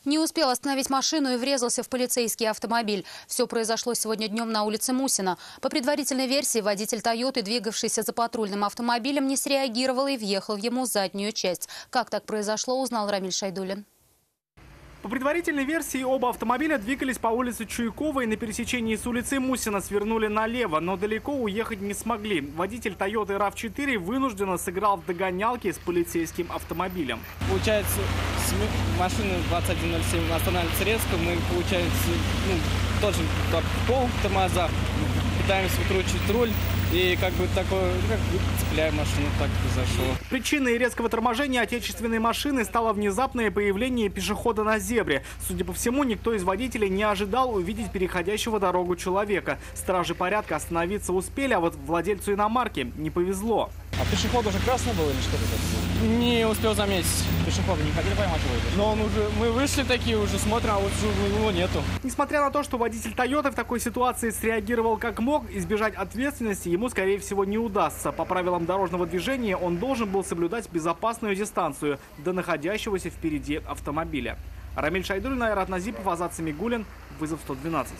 Не успел остановить машину и врезался в полицейский автомобиль. Все произошло сегодня днем на улице Мусина. По предварительной версии, водитель «Тойоты», двигавшийся за патрульным автомобилем, не среагировал и въехал в ему заднюю часть. Как так произошло, узнал Рамиль Шайдуллин. По предварительной версии, оба автомобиля двигались по улице Чуйкова и на пересечении с улицей Мусина свернули налево, но далеко уехать не смогли. Водитель «Тойоты» RAV4 вынужденно сыграл в догонялки с полицейским автомобилем. Получается, машина 2107 останавливается резко, мы, получается, тоже в пол тормоза, пытаемся выкручивать руль. И цепляем машину, так произошло. Причиной резкого торможения отечественной машины стало внезапное появление пешехода на зебре. Судя по всему, никто из водителей не ожидал увидеть переходящего дорогу человека. Стражи порядка остановиться успели, а вот владельцу иномарки не повезло. А пешеход уже красный был или что это? Не успел заметить. Пешехода не хотели поймать его? Но мы вышли такие уже, смотрим, а вот его нету. Несмотря на то, что водитель «Тойоты» в такой ситуации среагировал как мог, избежать ответственности ему, скорее всего, не удастся. По правилам дорожного движения он должен был соблюдать безопасную дистанцию до находящегося впереди автомобиля. Рамиль Шайдуллин, Айрат Назипов, Азат Самигуллин. Вызов 112.